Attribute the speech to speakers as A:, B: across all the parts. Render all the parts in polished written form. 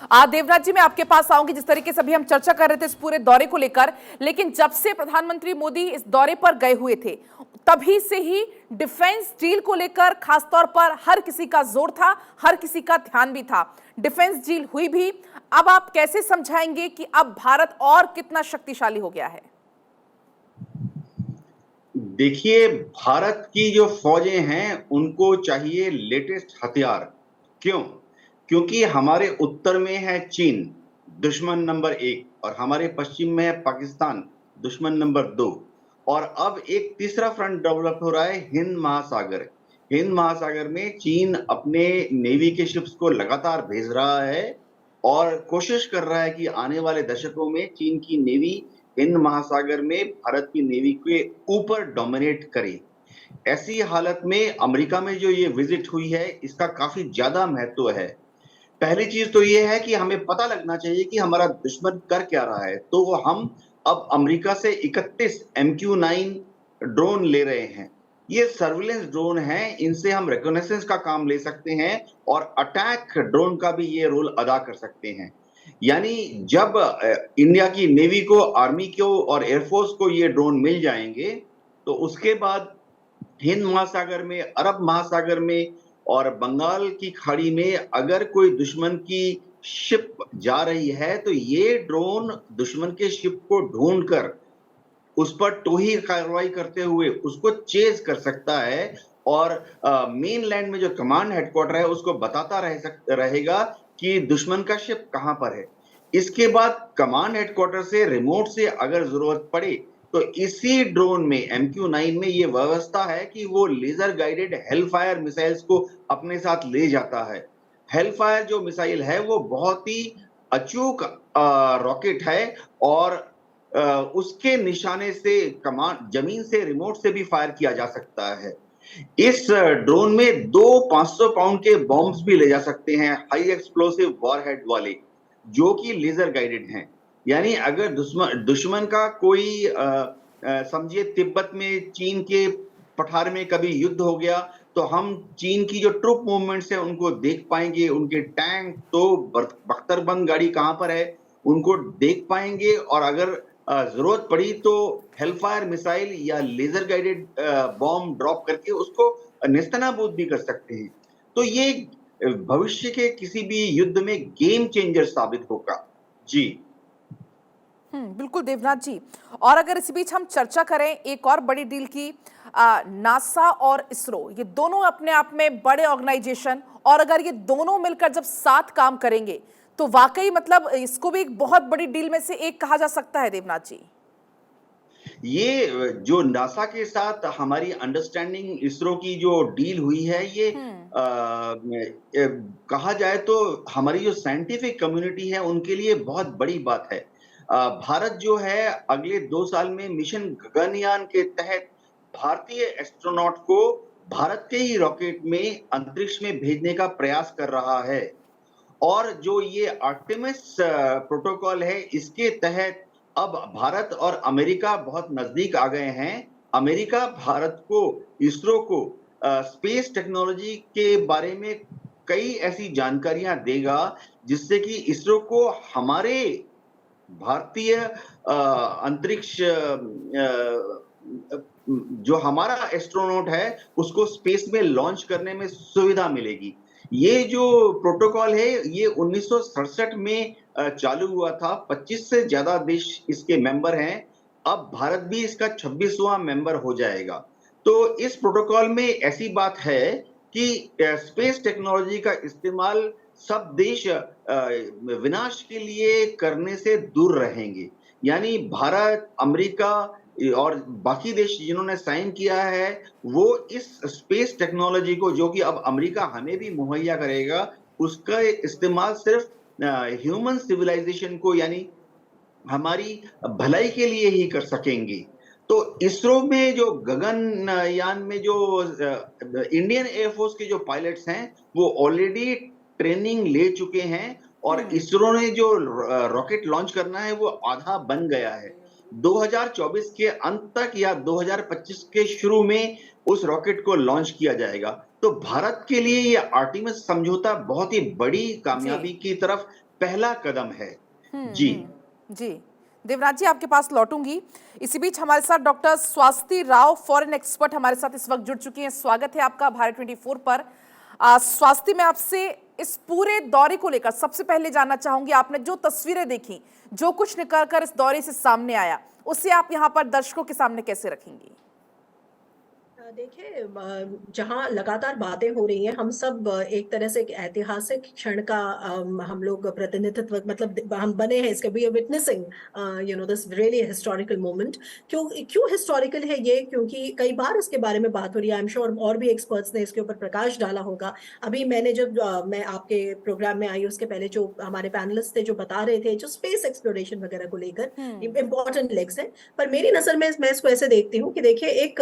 A: देवराज जी, मैं आपके पास आऊंगी। जिस तरीके से अभी हम चर्चा कर रहे थे इस पूरे दौरे को लेकर, लेकिन जब से प्रधानमंत्री मोदी इस दौरे पर गए हुए थे तभी से ही डिफेंस डील को लेकर खासतौर पर हर किसी का जोर था, हर किसी का ध्यान भी था। डिफेंस डील हुई भी। अब आप कैसे समझाएंगे कि अब भारत और कितना शक्तिशाली हो गया है?
B: देखिए, भारत की जो फौजें हैं उनको चाहिए लेटेस्ट हथियार। क्यों? क्योंकि हमारे उत्तर में है चीन, दुश्मन नंबर 1, और हमारे पश्चिम में है पाकिस्तान, दुश्मन नंबर 2। और अब एक तीसरा फ्रंट डेवलप हो रहा है, हिंद महासागर। हिंद महासागर में चीन अपने नेवी के शिप्स को लगातार भेज रहा है और कोशिश कर रहा है कि आने वाले दशकों में चीन की नेवी हिंद महासागर में भारत की नेवी के ऊपर डोमिनेट करे। ऐसी हालत में अमेरिका में जो ये विजिट हुई है इसका काफी ज्यादा महत्व है। पहली चीज तो ये है कि हमें पता लगना चाहिए कि हमारा दुश्मन कर क्या रहा है। तो हम अब अमेरिका से 31 MQ-9 ड्रोन ले रहे हैं। ये सर्विलेंस ड्रोन हैं, इनसे हम रिकॉग्निशंस का काम ले सकते हैं और अटैक ड्रोन का भी ये रोल अदा कर सकते हैं। यानी जब इंडिया की नेवी को, आर्मी को और एयरफोर्स को ये ड्रोन मिल जाएंगे तो उसके बाद हिंद महासागर में, अरब महासागर में और बंगाल की खाड़ी में अगर कोई दुश्मन की शिप जा रही है तो ये ड्रोन दुश्मन के शिप को ढूंढकर उस पर टोही कार्रवाई करते हुए उसको चेज कर सकता है और मेन लैंड में जो कमांड हेडक्वार्टर है उसको बताता रहेगा कि दुश्मन का शिप कहां पर है। इसके बाद कमांड हेडक्वार्टर से रिमोट से अगर जरूरत पड़े तो इसी ड्रोन में, MQ-9 में, ये व्यवस्था है कि वो लेजर गाइडेड हेलफायर मिसाइल्स को अपने साथ ले जाता है। हेलफायर जो मिसाइल है वो बहुत ही अचूक रॉकेट है और उसके निशाने से कमांड जमीन से, रिमोट से भी फायर किया जा सकता है। इस ड्रोन में 2 500 पाउंड के बॉम्ब्स भी ले जा सकते हैं, हाई एक्सप्लोसिव वॉरहेड वाले, जो कि लेजर गाइडेड हैं। यानी अगर दुश्मन का कोई समझिए तिब्बत में चीन के पठार में कभी युद्ध हो गया तो हम चीन की जो ट्रूप मूवमेंट्स है उनको देख पाएंगे, उनके टैंक तो बख्तरबंद गाड़ी कहां पर है उनको देख पाएंगे और अगर जरूरत पड़ी तो हेलफायर मिसाइल या लेजर गाइडेड बॉम्ब ड्रॉप करके उसको नेस्तनाबूद भी कर सकते हैं। तो ये भविष्य के किसी भी युद्ध में गेम चेंजर साबित होगा। जी
A: बिल्कुल देवनाथ जी। और अगर इस बीच हम चर्चा करें एक और बड़ी डील की, नासा और इसरो, ये दोनों अपने आप में बड़े ऑर्गेनाइजेशन, और अगर ये दोनों मिलकर जब साथ काम करेंगे तो वाकई मतलब इसको भी एक बहुत बड़ी डील में से एक कहा जा सकता है देवनाथ जी।
B: ये जो नासा के साथ हमारी अंडरस्टैंडिंग, इसरो की जो डील हुई है, ये कहा जाए तो हमारी जो साइंटिफिक कम्युनिटी है उनके लिए बहुत बड़ी बात है। भारत जो है अगले 2 साल में मिशन गगनयान के तहत भारतीय एस्ट्रोनॉट को भारत के ही रॉकेट में अंतरिक्ष में भेजने का प्रयास कर रहा है। और जो ये आर्टेमिस प्रोटोकॉल है इसके तहत अब भारत और अमेरिका बहुत नजदीक आ गए हैं। अमेरिका भारत को, इसरो को स्पेस टेक्नोलॉजी के बारे में कई ऐसी जानकारियां देगा जिससे कि इसरो को हमारे भारतीय अंतरिक्ष जो हमारा एस्ट्रोनॉट है उसको स्पेस में लॉन्च करने में सुविधा मिलेगी। ये जो प्रोटोकॉल है ये 1967 में चालू हुआ था। 25 से ज्यादा देश इसके मेंबर हैं। अब भारत भी इसका 26वां मेंबर हो जाएगा। तो इस प्रोटोकॉल में ऐसी बात है कि स्पेस टेक्नोलॉजी का इस्तेमाल सब देश विनाश के लिए करने से दूर रहेंगे। यानी भारत, अमेरिका और बाकी देश जिन्होंने साइन किया है वो इस स्पेस टेक्नोलॉजी को, जो कि अब अमेरिका हमें भी मुहैया करेगा, उसका इस्तेमाल सिर्फ ह्यूमन सिविलाइजेशन को, यानी हमारी भलाई के लिए ही कर सकेंगे। तो इसरो में जो गगनयान में जो इंडियन एयरफोर्स के जो पायलट्स हैं वो ऑलरेडी ट्रेनिंग ले चुके हैं और इसरो ने जो रॉकेट लॉन्च करना है वो आधा बन गया है। 2024 के अंत तक या 2025 के शुरू में उस रॉकेट को लॉन्च किया जाएगा। तो भारत के लिए ये आर्टेमिस समझौता बहुत ही बड़ी
A: जी।
B: कामयाबी की तरफ पहला कदम है। जी
A: जी देवराज जी, आपके पास लौटूंगी। इसी बीच हमारे साथ doctor Swati Rao, foreign expert, हमारे साथ इस वक्त जुड़ चुकी हैं। स्वागत है आपका भारत 24 पर। स्वाति, मैं आपसे इस पूरे दौरे को लेकर सबसे पहले जानना चाहूंगी, आपने जो तस्वीरें देखी, जो कुछ निकल कर इस दौरे से सामने आया, उसे आप यहाँ पर दर्शकों के सामने कैसे रखेंगी?
C: देखिए, जहाँ लगातार बातें हो रही हैं, हम सब एक तरह से एक ऐतिहासिक क्षण का हम लोग प्रतिनिधित्व, मतलब हम बने हैं इसके, we are witnessing this really historical moment. क्यों क्यों हिस्टोरिकल है ये? क्योंकि कई बार इसके बारे में बात हो रही है, आई एम श्योर और भी एक्सपर्ट्स ने इसके ऊपर प्रकाश डाला होगा। अभी मैंने जब मैं आपके प्रोग्राम में आई, उसके पहले जो हमारे पैनलिस्ट थे जो बता रहे थे, जो स्पेस एक्सप्लोरेशन वगैरह को लेकर इंपॉर्टेंट लेग्स है, पर मेरी नजर में मैं इसको ऐसे देखती हूँ कि देखिए, एक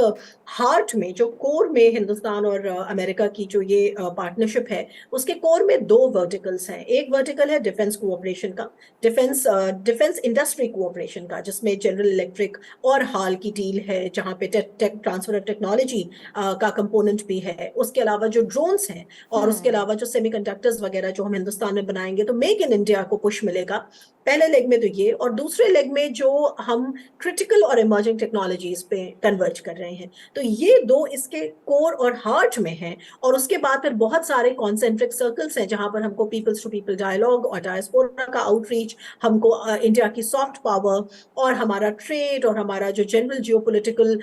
C: हार्ट में, जो कोर में हिंदुस्तान और अमेरिका की जो ये पार्टनरशिप है, उसके कोर में दो वर्टिकल्स हैं। एक वर्टिकल है डिफेंस कोऑपरेशन का, डिफेंस इंडस्ट्री कोऑपरेशन का, जिसमें जनरल इलेक्ट्रिक और हाल की डील है, जहां पे टेक ट्रांसफर ऑफ टेक्नोलॉजी का कंपोनेंट भी है। उसके अलावा जो ड्रोन्स हैं और उसके अलावा जो सेमीकंडक्टर्स वगैरह जो हम हिंदुस्तान में बनाएंगे, तो मेक इन इंडिया को पुश मिलेगा। पहले लेग में तो ये, और दूसरे लेग में जो हम क्रिटिकल और इमर्जिंग टेक्नोलॉजीज पे कन्वर्ज कर रहे हैं, तो ये दो इसके कोर और हार्ट में हैं। और उसके बाद फिर बहुत सारे कॉन्सेंट्रिक सर्कल्स हैं, जहां पर हमको पीपल्स टू पीपल डायलॉग और डायस्पोरा का आउटरीच, हमको इंडिया की सॉफ्ट पावर और हमारा ट्रेड और हमारा जो जनरल जियोपॉलिटिकल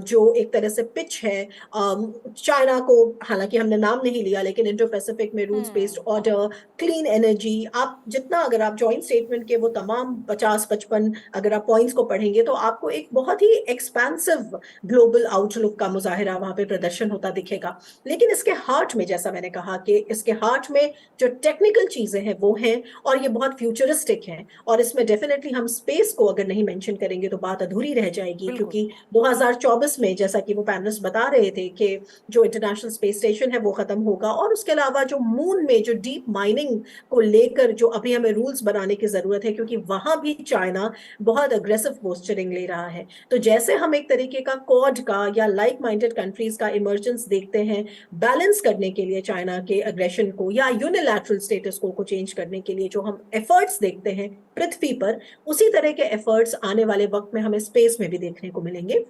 C: जो एक तरह से पिच है, चाइना को हालांकि हमने नाम नहीं लिया, लेकिन इंडो पैसिफिक में rules based order, clean energy, आप जितना, अगर आप जॉइंट स्टेटमेंट के वो तमाम 50-55 अगर आप पॉइंट्स को पढ़ेंगे, तो आपको एक बहुत ही एक्सपेंसिव ग्लोबल आउटलुक का मुजाहिरा वहां पे प्रदर्शन होता दिखेगा। लेकिन इसके हार्ट में, जैसा मैंने कहा कि इसके हार्ट में जो टेक्निकल चीजें हैं वो हैं, और ये बहुत फ्यूचरिस्टिक हैं। और इसमें डेफिनेटली हम स्पेस को अगर नहीं मेंशन करेंगे तो बात अधूरी रह जाएगी, क्योंकि 2024 में, जैसा कि वो पैनलिस्ट बता रहे थे, कि जो इंटरनेशनल स्पेस स्टेशन है वो खत्म होगा, और उसके अलावा जो मून में जो डीप माइनिंग को लेकर जो अभी हमें रूल्स बनाने की जरूरत है, क्योंकि वहां भी चाइना बहुत अग्रेसिव पोस्चरिंग ले रहा है। तो जैसे हम एक तरीके का क्वाड का या लाइक माइंडेड कंट्रीज का इमर्जेंस देखते हैं बैलेंस करने के लिए चाइना के अग्रेशन को, या यूनिलैटरल स्टेटस को चेंज करने के लिए जो हम एफर्ट्स देखते हैं पृथ्वी पर, उसी तरह के एफर्ट्स आने वाले वक्त में हमें स्पेस में भी देखने को मिलेंगे।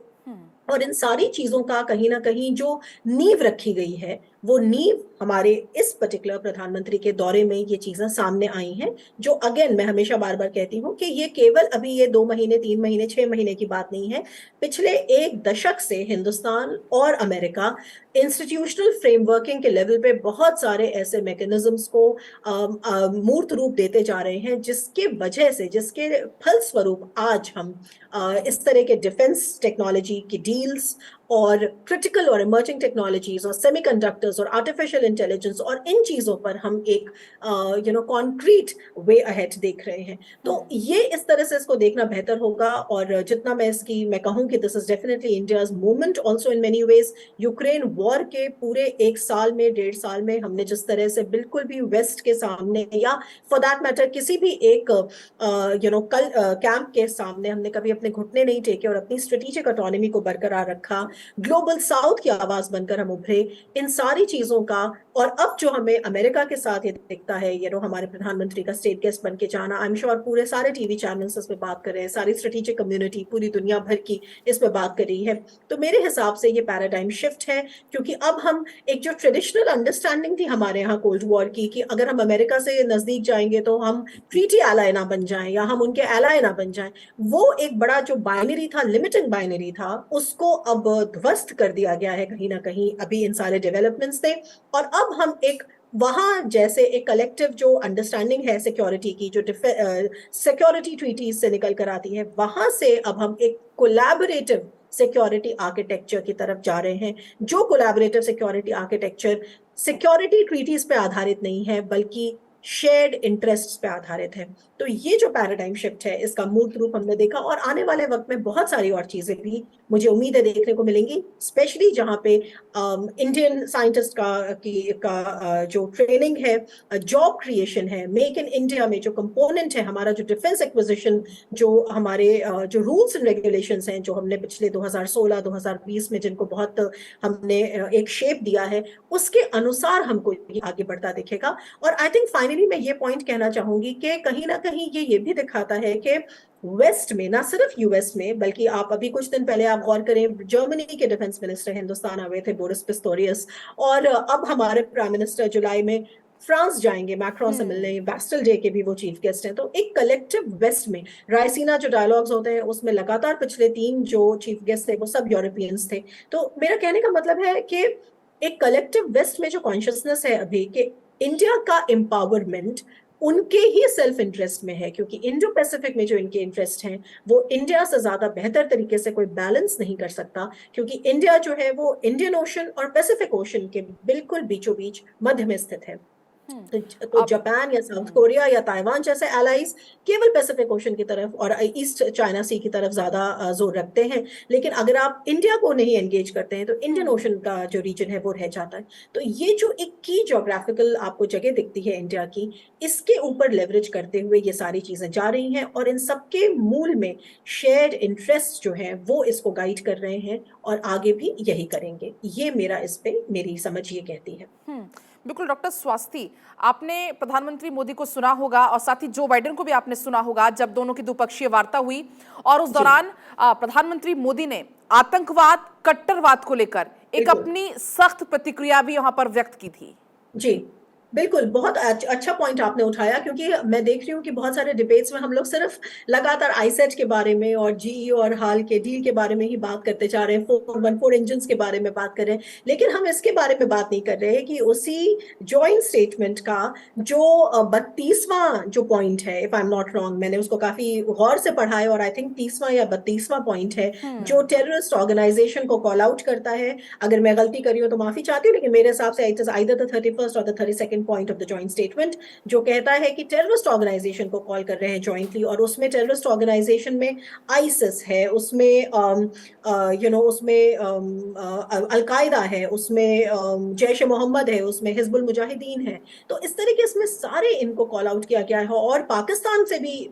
C: और इन सारी चीजों का कहीं ना कहीं जो नींव रखी गई है, वो नींव हमारे इस पर्टिकुलर प्रधानमंत्री के दौरे में ये चीजें सामने आई हैं, जो अगेन मैं हमेशा बार बार कहती हूँ कि ये केवल अभी ये 2 महीने, 3 महीने, 6 महीने की बात नहीं है। पिछले एक दशक से हिंदुस्तान और अमेरिका इंस्टीट्यूशनल फ्रेमवर्किंग के लेवल पे बहुत सारे ऐसे मैकेनिज्म्स को मूर्त रूप देते जा रहे हैं, जिसके वजह से, जिसके फलस्वरूप आज हम इस तरह के डिफेंस टेक्नोलॉजी की डील्स और क्रिटिकल और इमर्जिंग टेक्नोलॉजीज और सेमीकंडक्टर्स और आर्टिफिशियल इंटेलिजेंस और इन चीजों पर हम एक कॉन्क्रीट वे अहेड देख रहे हैं। तो ये इस तरह से इसको देखना बेहतर होगा। और जितना मैं कहूँ कि this is definitely India's movement also in many ways. Ukraine war के पूरे 1 साल में, 1.5 साल में हमने जिस तरह से बिल्कुल भी वेस्ट के सामने, या फॉर दैट मैटर किसी भी एक कैंप के सामने हमने कभी अपने घुटने नहीं टेके और अपनी स्ट्रेटेजिक ऑटोनॉमी को बरकरार रखा, ग्लोबल साउथ की आवाज बनकर हम उभरे। इन सारी चीजों का, और अब जो हमें अमेरिका के साथ ये दिखता है, हमारे प्रधानमंत्री का स्टेट गेस्ट बन के जाना, आई एम श्योर पूरे सारे टीवी चैनल्स इस पे बात कर रहे हैं, सारी स्ट्रेटेजिक कम्युनिटी पूरी दुनिया भर की इस पे बात कर रही है। तो मेरे हिसाब से ये पैराडाइम शिफ्ट है, क्योंकि अब हम एक जो ट्रेडिशनल अंडरस्टैंडिंग थी हमारे यहाँ कोल्ड वॉर की, कि अगर हम अमेरिका से नजदीक जाएंगे तो हम ट्रीटी एलाय ना बन जाएं या हम उनके एलाय ना बन जाएं, वो एक बड़ा जो बाइनरी था, लिमिटिंग बाइनरी था, उसको अब ध्वस्त कर दिया गया है कहीं ना कहीं अभी इन सारे डेवलपमेंट्स से। और अब हम एक वहां जैसे एक कलेक्टिव जो अंडरस्टैंडिंग है सिक्योरिटी की, जो सिक्योरिटी ट्रीटीज से निकल कर आती है, वहां से अब हम एक कोलैबोरेटिव सिक्योरिटी आर्किटेक्चर की तरफ जा रहे हैं, जो collaborative security architecture security treaties पे आधारित नहीं है, बल्कि शेयर्ड इंटरेस्ट्स पे आधारित है। तो ये जो पैराडाइम शिफ्ट है, इसका मूर्त रूप हमने देखा, और आने वाले वक्त में बहुत सारी और चीजें भी मुझे उम्मीद है देखने को मिलेंगी, स्पेशली जहां पे इंडियन साइंटिस्ट का जो ट्रेनिंग है, जॉब क्रिएशन है, मेक इन इंडिया में जो कंपोनेंट है, हमारा जो डिफेंस एक्विजिशन, जो हमारे जो रूल्स एंड रेगुलेशंस हैं, जो हमने पिछले 2016-2020 में जिनको बहुत हमने एक शेप दिया है, उसके अनुसार हमको आगे बढ़ता दिखेगा। और आई थिंक फाइनली फाइनली मैं ये पॉइंट कहना चाहूंगी कि कहीं ना कहीं ये भी दिखाता है कि वेस्ट में, ना सिर्फ यूएस में, बल्कि आप अभी कुछ दिन पहले आप गौर करें, जर्मनी के डिफेंस मिनिस्टर हिंदुस्तान आए थे, बोरिस पिस्टोरियस, और अब हमारे प्राइम मिनिस्टर जुलाई में फ्रांस जाएंगे मैक्रोन से मिलने, बैस्टल डे के भी वो चीफ गेस्ट हैं। तो एक कलेक्टिव वेस्ट में रायसीना जो डायलॉग्स होते हैं उसमें लगातार पिछले 3 जो चीफ गेस्ट थे वो सब यूरोपियंस थे। तो मेरा कहने का मतलब है कि एक कलेक्टिव वेस्ट में जो कॉन्शियसनेस है अभी कि इंडिया का एम्पावरमेंट उनके ही सेल्फ इंटरेस्ट में है, क्योंकि इंडो पैसिफिक में जो इनके इंटरेस्ट हैं वो इंडिया से ज्यादा बेहतर तरीके से कोई बैलेंस नहीं कर सकता, क्योंकि इंडिया जो है वो इंडियन ओशन और पैसिफिक ओशन के बिल्कुल बीचों बीच मध्य में स्थित है। तो जापान या साउथ कोरिया या ताइवान जैसे एलाइज केवल पैसिफिक ओशन की तरफ और ईस्ट चाइना सी की तरफ ज्यादा जोर रखते हैं, लेकिन अगर आप इंडिया को नहीं एंगेज करते हैं तो इंडियन ओशन का जो रीजन है वो रह जाता है। तो ये जो एक की ज्योग्राफिकल आपको जगह दिखती है इंडिया की, इसके ऊपर लेवरेज करते हुए ये सारी चीजें जा रही हैं, और इन सबके मूल में शेयर्ड इंटरेस्ट जो है वो इसको गाइड कर रहे हैं और आगे भी यही करेंगे। ये मेरा इस पे मेरी समझ ये कहती है।
A: बिल्कुल डॉक्टर स्वास्थी, आपने प्रधानमंत्री मोदी को सुना होगा और साथ ही जो बाइडेन को भी आपने सुना होगा जब दोनों की द्विपक्षीय वार्ता हुई, और उस दौरान प्रधानमंत्री मोदी ने आतंकवाद, कट्टरवाद को लेकर एक अपनी सख्त प्रतिक्रिया भी वहां पर व्यक्त की थी।
C: जी बिल्कुल, बहुत अच्छा पॉइंट आपने उठाया, क्योंकि मैं देख रही हूँ कि बहुत सारे डिबेट्स में हम लोग सिर्फ लगातार आईसेट के बारे में और जीईओ और हाल के डील के बारे में ही बात करते जा रहे हैं, 414 इंजन के बारे में बात कर रहे हैं, लेकिन हम इसके बारे में बात नहीं कर रहे हैं कि उसी जॉइंट स्टेटमेंट का जो 32वां जो पॉइंट है, if I am not wrong, मैंने उसको काफी गौर से पढ़ा है और आई थिंक 30वां या 32वां पॉइंट है जो टेररिस्ट ऑर्गेनाइजेशन को कॉल आउट करता है। अगर मैं गलती करी हूँ तो माफी चाहती हूँ, लेकिन मेरे हिसाब से it is either the 31st और the 32nd point of the joint statement, जो कहता है कि टेररिस्ट ऑर्गेनाइजेशन को कॉल कर रहे हैं जॉइंटली, और उसमें टेररिस्ट ऑर्गेनाइजेशन में आईसिस है, उसमें उसमें अलकायदा है, उसमें जैश ए मोहम्मद है, उसमें हिजबुल मुजाहिदीन है। तो इस तरीके से सारे इनको कॉल आउट किया गया है, और पाकिस्तान से भी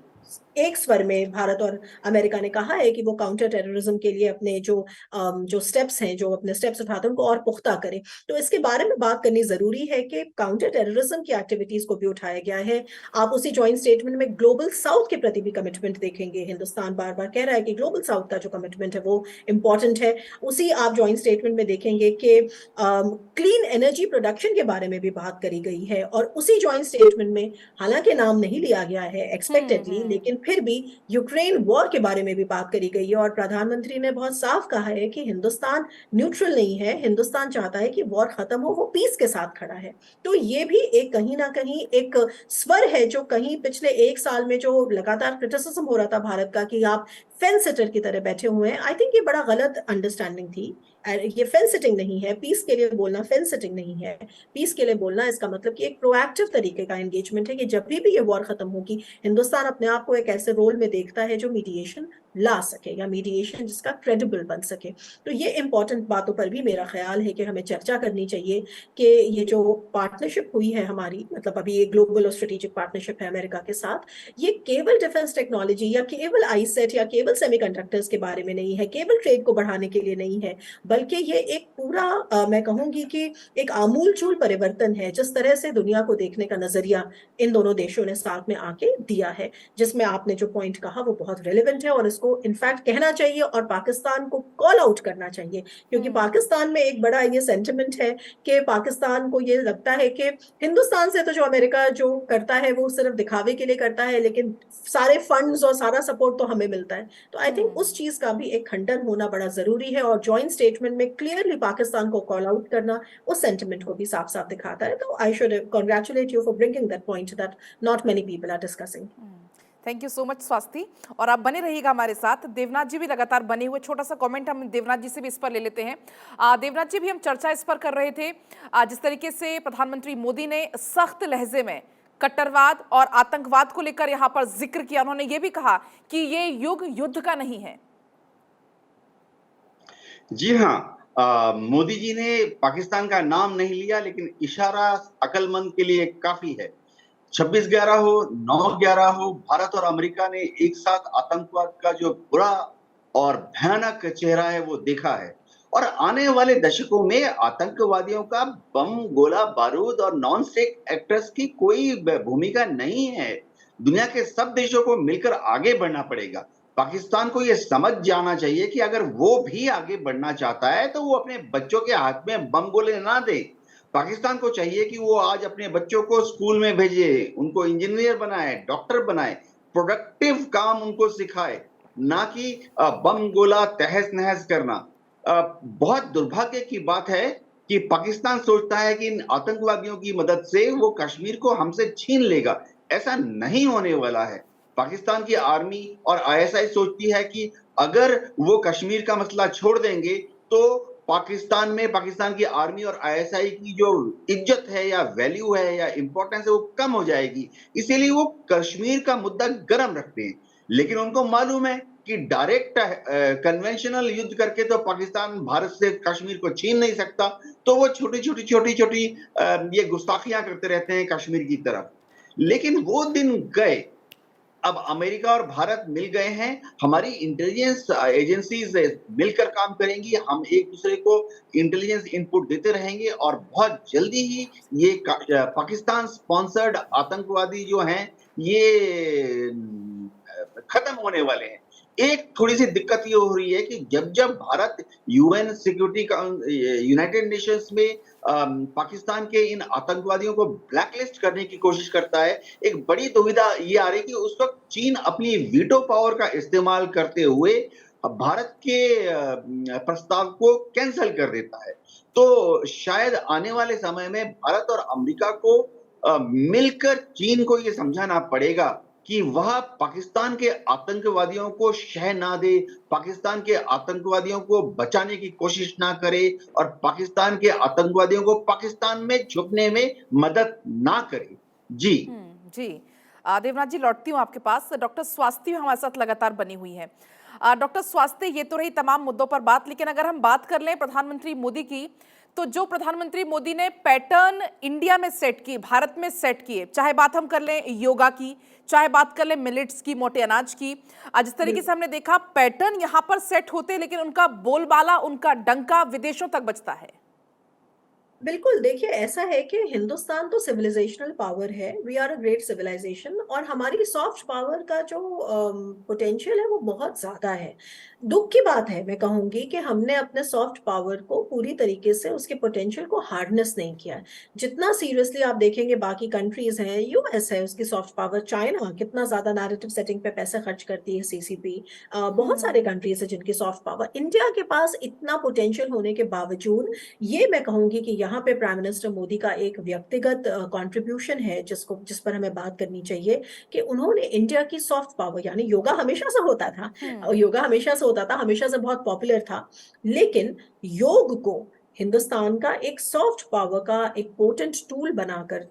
C: एक स्वर में भारत और अमेरिका ने कहा है कि वो काउंटर टेररिज्म के लिए अपने जो स्टेप्स हैं, जो अपने स्टेप्स उठाते हैं उनको और पुख्ता करें। तो इसके बारे में बात करनी जरूरी है कि काउंटर टेररिज्म की एक्टिविटीज को भी उठाया गया है। आप उसी जॉइंट स्टेटमेंट में ग्लोबल साउथ के प्रति भी कमिटमेंट देखेंगे। हिंदुस्तान बार बार कह रहा है कि ग्लोबल साउथ का जो कमिटमेंट है वो इंपॉर्टेंट है। उसी आप जॉइंट स्टेटमेंट में देखेंगे कि क्लीन एनर्जी प्रोडक्शन के बारे में भी बात करी गई है, और उसी जॉइंट स्टेटमेंट में हालांकि नाम नहीं लिया गया है एक्सपेक्टेडली, लेकिन फिर भी यूक्रेन वॉर के बारे में भी बात करी गई है, और प्रधानमंत्री ने बहुत साफ कहा है कि हिंदुस्तान न्यूट्रल नहीं है, हिंदुस्तान चाहता है कि वॉर खत्म हो, वो पीस के साथ खड़ा है। तो ये भी एक कहीं ना कहीं एक स्वर है जो कहीं पिछले 1 साल में जो लगातार क्रिटिसिज्म हो रहा था भारत का कि आप फेंस सिटर की तरह बैठे हुए हैं, आई थिंक ये बड़ा गलत अंडरस्टैंडिंग थी। ये फेंस सिटिंग नहीं है, पीस के लिए बोलना फेंस सिटिंग नहीं है। पीस के लिए बोलना इसका मतलब कि एक प्रोएक्टिव तरीके का एंगेजमेंट है कि जब भी ये वॉर खत्म होगी, हिंदुस्तान अपने आप को एक ऐसे रोल में देखता है जो मीडिएशन ला सके, या मीडिएशन जिसका क्रेडिबल बन सके। तो ये इंपॉर्टेंट बातों पर भी मेरा ख्याल है कि हमें चर्चा करनी चाहिए कि ये जो पार्टनरशिप हुई है हमारी, मतलब अभी ये ग्लोबल और स्ट्रेटेजिक पार्टनरशिप है अमेरिका के साथ, ये केवल डिफेंस टेक्नोलॉजी या केवल आईसेट या केवल सेमीकंडक्टर्स के बारे में नहीं है, केवल ट्रेड को बढ़ाने के लिए नहीं है, बल्कि ये एक पूरा मैं कहूंगी कि एक आमूलचूल परिवर्तन है जिस तरह से दुनिया को देखने का नजरिया इन दोनों देशों ने साथ में आके दिया है, जिसमें आपने जो पॉइंट कहा वो बहुत रेलेवेंट है, और इसको इनफैक्ट कहना चाहिए और पाकिस्तान को कॉल आउट करना चाहिए, क्योंकि पाकिस्तान में एक बड़ा ये सेंटिमेंट है कि पाकिस्तान को ये लगता है कि हिंदुस्तान से तो जो अमेरिका जो करता है वो सिर्फ दिखावे के लिए करता है, लेकिन सारे फंड्स और सारा सपोर्ट तो हमें मिलता है। तो आई थिंक उस चीज का भी एक खंडन होना बड़ा जरूरी है, और जॉइंट स्टेटमेंट में क्लियरली पाकिस्तान को कॉल आउट करना उस सेंटिमेंट को भी साफ साफ दिखाता है। तो I should congratulate you for bringing that point that not many people are discussing.
A: Thank you so much Swasthi, और आप बने रहिएगा हमारे साथ। देवनाथ जी भी लगातार बने हुए, छोटा सा कमेंट हम देवनाथ जी से भी इस पर ले लेते हैं। देवनाथ जी भी हम चर्चा इस पर कर रहे थे, जिस तरीके से प्रधानमंत्री मोदी ने सख्त लहजे में कट्टरवाद और आतंकवाद को लेकर यहाँ पर जिक्र किया। उन्होंने ये भी कहा कि ये युग युद्ध का नहीं है।
B: जी हाँ, मोदी जी ने पाकिस्तान का नाम नहीं लिया, लेकिन इशारा अक्लमंद के लिए काफी है। 26/11 हो, 9/11 हो, भारत और अमेरिका ने एक साथ आतंकवाद का जो बुरा और भयानक चेहरा है वो देखा है, और आने वाले दशकों में आतंकवादियों का बम, गोला बारूद और नॉन स्टेट एक्टर्स की कोई भूमिका नहीं है। दुनिया के सब देशों को मिलकर आगे बढ़ना पड़ेगा। पाकिस्तान को यह समझ जाना चाहिए कि अगर वो भी आगे बढ़ना चाहता है तो वो अपने बच्चों के हाथ में बम गोले ना दे। पाकिस्तान को चाहिए कि वो आज अपने बच्चों को स्कूल में भेजे, उनको इंजीनियर बनाए, डॉक्टर बनाए, प्रोडक्टिव काम उनको सिखाए, ना कि बम गोला तहस नहस करना। बहुत दुर्भाग्य की बात है कि पाकिस्तान सोचता है कि इन आतंकवादियों की मदद से वो कश्मीर को हमसे छीन लेगा। ऐसा नहीं होने वाला है। पाकिस्तान की आर्मी और आईएसआई सोचती है कि अगर वो कश्मीर का मसला छोड़ देंगे तो पाकिस्तान की आर्मी और आईएसआई की जो इज्जत है या वैल्यू है या इंपॉर्टेंस है वो कम हो जाएगी। इसीलिए वो कश्मीर का मुद्दा गर्म रखते हैं। लेकिन उनको मालूम है कि डायरेक्ट कन्वेंशनल युद्ध करके तो पाकिस्तान भारत से कश्मीर को छीन नहीं सकता, तो वो छोटी-छोटी ये गुस्ताखियां करते रहते हैं कश्मीर की तरफ। लेकिन वो दिन गए। अब अमेरिका और भारत मिल गए हैं, हमारी इंटेलिजेंस एजेंसीज मिलकर काम करेंगी, हम एक दूसरे को इंटेलिजेंस इनपुट देते रहेंगे और बहुत जल्दी ही ये पाकिस्तान स्पॉन्सर्ड आतंकवादी जो हैं ये खत्म होने वाले हैं। एक थोड़ी सी दिक्कत ये हो रही है कि जब Bharat UN security United Nations में पाकिस्तान के इन आतंकवादियों को ब्लैकलिस्ट करने की कोशिश करता है, एक बड़ी दुविधा ये आ रही है कि उस वक्त चीन अपनी वीटो पावर का इस्तेमाल करते हुए भारत के प्रस्ताव को कैंसिल कर देता है। तो शायद आने वाले समय में भारत और अमेरिका को मिलकर चीन को ये समझाना पड़ेगा कि वह पाकिस्तान के आतंकवादियों को शह ना दे, पाकिस्तान के आतंकवादियों को बचाने की कोशिश ना करे और पाकिस्तान के आतंकवादियों को पाकिस्तान में छुपने में मदद ना करे। जी।
A: जी। देवनाथ जी, लौटती हूँ आपके पास। डॉक्टर स्वास्थ्य हमारे साथ लगातार बनी हुई है। डॉक्टर स्वास्थ्य, ये तो रही तमाम मुद्दों पर बात, लेकिन अगर हम बात कर लें प्रधानमंत्री मोदी की, तो जो प्रधानमंत्री मोदी ने पैटर्न इंडिया में सेट किए, भारत में सेट किए, चाहे बात हम कर लें योगा की, चाहे बात कर लें मिलेट्स की, मोटे अनाज की, जिस तरीके से हमने देखा पैटर्न यहां पर सेट होते, लेकिन उनका बोलबाला, उनका डंका विदेशों तक बजता है।
C: बिल्कुल, देखिए ऐसा है कि हिंदुस्तान तो सिविलाइजेशनल पावर है, we are a great civilisation, और हमारी सॉफ्ट पावर का जो पोटेंशियल है वो बहुत ज्यादा है। दुख की बात है, मैं कहूंगी कि हमने अपने सॉफ्ट पावर को पूरी तरीके से उसके पोटेंशियल को हार्डनेस नहीं किया। जितना सीरियसली आप देखेंगे बाकी कंट्रीज हैं, यूएस है उसकी सॉफ्ट पावर, चाइना कितना ज्यादा नैरेटिव सेटिंग पे पैसे खर्च करती है, सीसीपी, बहुत सारे कंट्रीज है जिनकी सॉफ्ट पावर, इंडिया के पास इतना पोटेंशियल होने के बावजूद ये मैं कहूंगी कि यहाँ पे प्राइम मिनिस्टर मोदी का एक व्यक्तिगत कंट्रीब्यूशन है जिस पर हमें बात करनी चाहिए कि उन्होंने इंडिया की सॉफ्ट पावर, यानी योगा हमेशा से होता था, योगा हमेशा से होता था, हमेशा से बहुत पॉपुलर था, लेकिन योग को हिंदुस्तान का एक सॉफ्ट पावर का एक पोटेंट टूल बनाकर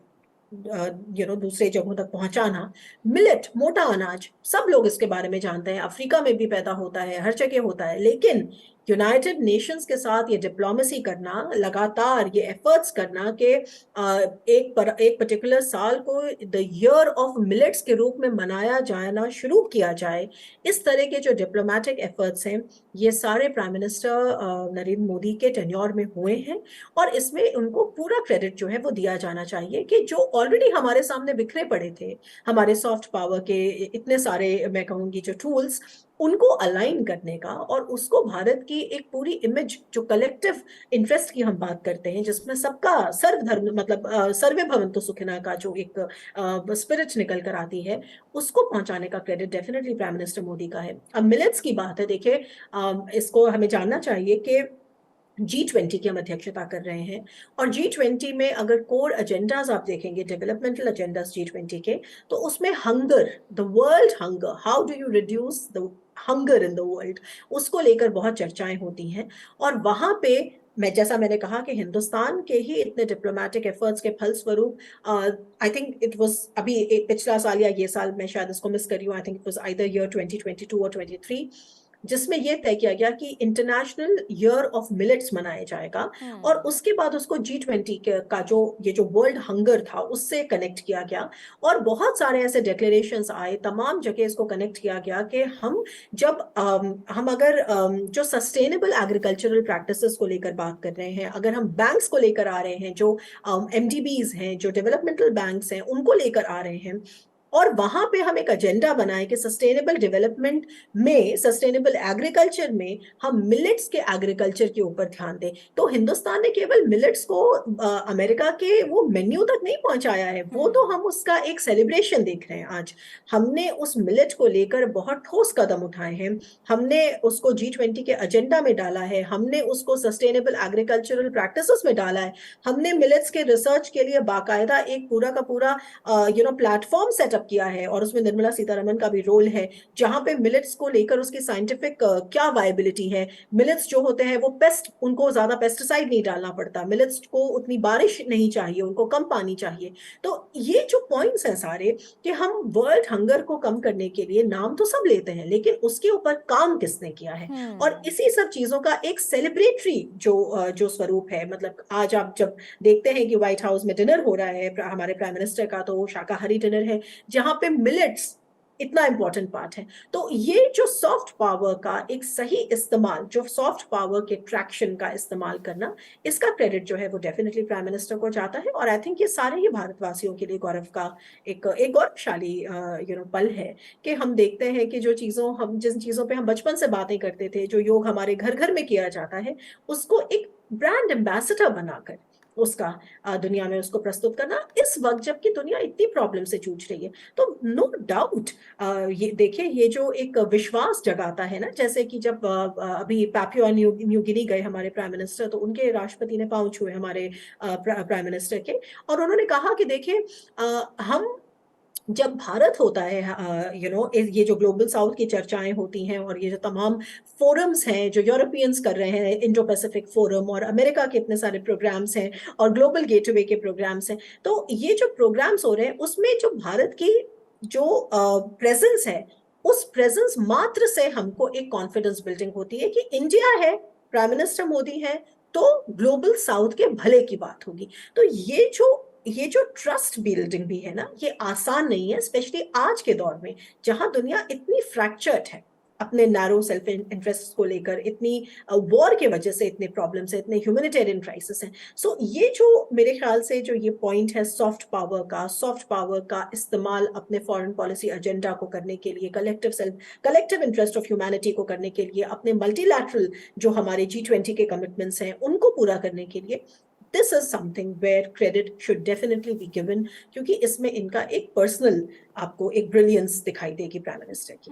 C: दूसरे जगहों तक पहुंचाना। मिलेट, मोटा अनाज, सब लोग इसके बारे में जानते हैं, अफ्रीका में भी पैदा होता है, हर जगह होता है, लेकिन यूनाइटेड नेशंस के साथ ये डिप्लोमेसी करना, लगातार ये एफर्ट्स करना कि एक पर्टिकुलर साल को द ईयर ऑफ मिलेट्स के रूप में मनाया जाना शुरू किया जाए, इस तरह के जो डिप्लोमेटिक एफर्ट्स हैं ये सारे प्राइम मिनिस्टर नरेंद्र मोदी के टेन्योर में हुए हैं, और इसमें उनको पूरा क्रेडिट जो है वो दिया जाना चाहिए कि जो ऑलरेडी हमारे सामने बिखरे पड़े थे, हमारे सॉफ्ट पावर के इतने सारे मैं कहूंगी जो टूल्स, उनको अलाइन करने का, और उसको भारत की एक पूरी इमेज जो कलेक्टिव इंटरेस्ट की हम बात करते हैं, जिसमें सबका सर्वधर्म मतलब सर्वे भवन्तु सुखिनः का जो एक स्पिरिट निकल कर आती है, उसको पहुंचाने का credit definitely prime minister Modi का है। अब मिलेट्स की बात है, देखिए इसको हमें जानना चाहिए कि G20 की हम अध्यक्षता कर रहे हैं, और G20 में अगर कोर एजेंडाज आप देखेंगे, डेवलपमेंटल एजेंडाज G20 के, तो उसमें hunger, the world hunger, how do you reduce the hunger in the world, उसको लेकर बहुत चर्चाएं होती हैं। और वहां पे मैंने कहा कि हिंदुस्तान के ही इतने डिप्लोमेटिक एफर्ट्स के फलस्वरूप, आई थिंक इट वाज अभी पिछला साल या ये साल, मैं शायद इसको मिस कर रही हूँ, I think it was either year 2022 और 23, जिसमें यह तय किया गया कि इंटरनेशनल ईयर ऑफ मिलेट्स मनाया जाएगा, और उसके बाद उसको G20 का जो ये जो वर्ल्ड हंगर था उससे कनेक्ट किया गया, और बहुत सारे ऐसे डिक्लेरेशंस आए, तमाम जगह इसको कनेक्ट किया गया कि हम जब हम अगर जो सस्टेनेबल एग्रीकल्चरल प्रैक्टिसेस को लेकर बात कर रहे हैं, अगर हम बैंक्स को लेकर आ रहे हैं, जो MDBs हैं, जो डेवलपमेंटल बैंक्स हैं, उनको लेकर आ रहे हैं, और वहां पे हम एक एजेंडा बनाए कि सस्टेनेबल डेवलपमेंट में, सस्टेनेबल एग्रीकल्चर में हम मिलेट्स के एग्रीकल्चर के ऊपर ध्यान दें, तो हिंदुस्तान ने केवल मिलेट्स को अमेरिका के वो मेन्यू तक नहीं पहुंचाया है, वो तो हम उसका एक सेलिब्रेशन देख रहे हैं आज। हमने उस मिलेट को लेकर बहुत ठोस कदम उठाए हैं, हमने उसको G20 के एजेंडा में डाला है, हमने उसको सस्टेनेबल एग्रीकल्चरल प्रैक्टिसेस में डाला है, हमने मिलेट्स के रिसर्च के लिए बाकायदा एक पूरा का पूरा प्लेटफॉर्म सेटअप किया है, और उसमें निर्मला सीतारमन का भी रोल है, जहां पे मिलेट्स को लेकर उसकी साइंटिफिक क्या वायबिलिटी है। मिलेट्स जो होते हैं वो पेस्ट, उनको ज्यादा पेस्टिसाइड नहीं डालना पड़ता, मिलेट्स को उतनी बारिश नहीं चाहिए, उनको कम पानी चाहिए। तो ये जो पॉइंट्स हैं सारे, कि हम वर्ल्ड हंगर को कम करने के लिए नाम तो सब लेते हैं, लेकिन उसके ऊपर काम किसने किया है, और इसी सब चीजों का एक सेलिब्रेटरी जो स्वरूप है। मतलब आज आप जब देखते हैं कि व्हाइट हाउस में डिनर हो रहा है हमारे प्राइम मिनिस्टर का, तो वो शाकाहारी डिनर है, जहां पे मिलेट्स इतना इंपॉर्टेंट पार्ट है। तो ये जो सॉफ्ट पावर का एक सही इस्तेमाल, जो सॉफ्ट पावर के ट्रैक्शन का इस्तेमाल करना, इसका क्रेडिट जो है वो डेफिनेटली प्राइम मिनिस्टर को जाता है। और आई थिंक ये सारे ही भारतवासियों के लिए गौरव का एक गौरवशाली पल है, कि हम देखते हैं कि जिन चीजों पे हम बचपन से बातें करते थे, जो योग हमारे घर घर में किया जाता है, उसको एक ब्रांड एम्बेसडर बनाकर उसका दुनिया में उसको प्रस्तुत करना, इस वक्त जबकि दुनिया इतनी प्रॉब्लम से जूझ रही है। तो नो डाउट ये देखिए, ये जो एक विश्वास जगाता है ना, जैसे कि जब अभी पापुआ न्यू गिनी गए हमारे प्राइम मिनिस्टर, तो उनके राष्ट्रपति ने पांव छुए हमारे प्राइम मिनिस्टर के, और उन्होंने कहा कि देखिए, हम जब भारत होता है, ये जो ग्लोबल साउथ की चर्चाएं होती हैं, और ये जो तमाम फोरम्स हैं जो यूरोपियंस कर रहे हैं, इंडो पैसिफिक फोरम, और अमेरिका के इतने सारे प्रोग्राम्स हैं, और ग्लोबल गेटवे के प्रोग्राम्स हैं, तो ये जो प्रोग्राम्स हो रहे हैं उसमें जो भारत की जो प्रेजेंस है, उस प्रेजेंस मात्र से हमको एक कॉन्फिडेंस बिल्डिंग होती है कि इंडिया है, प्राइम मिनिस्टर मोदी है, तो ग्लोबल साउथ के भले की बात होगी। तो ये जो ट्रस्ट बिल्डिंग भी है ना, ये आसान नहीं है, स्पेशली आज के दौर में जहां दुनिया इतनी फ्रैक्चर्ड है अपने नैरो सेल्फ इंटरेस्ट को लेकर, इतनी वॉर के वजह से इतने प्रॉब्लम्स है, इतने ह्यूमैनिटेरियन क्राइसिस हैं। सो ये जो मेरे ख्याल से जो ये पॉइंट है सॉफ्ट पावर का इस्तेमाल अपने फॉरेन पॉलिसी एजेंडा को करने के लिए, कलेक्टिव इंटरेस्ट ऑफ ह्यूमैनिटी को करने के लिए, अपने मल्टीलैटरल जो हमारे G20 के कमिटमेंट्स हैं उनको पूरा करने के लिए, this is something where credit should definitely be given, क्योंकि इसमें इनका एक पर्सनल आपको एक ब्रिलियंस दिखाई देगी प्राइम मिनिस्टर की।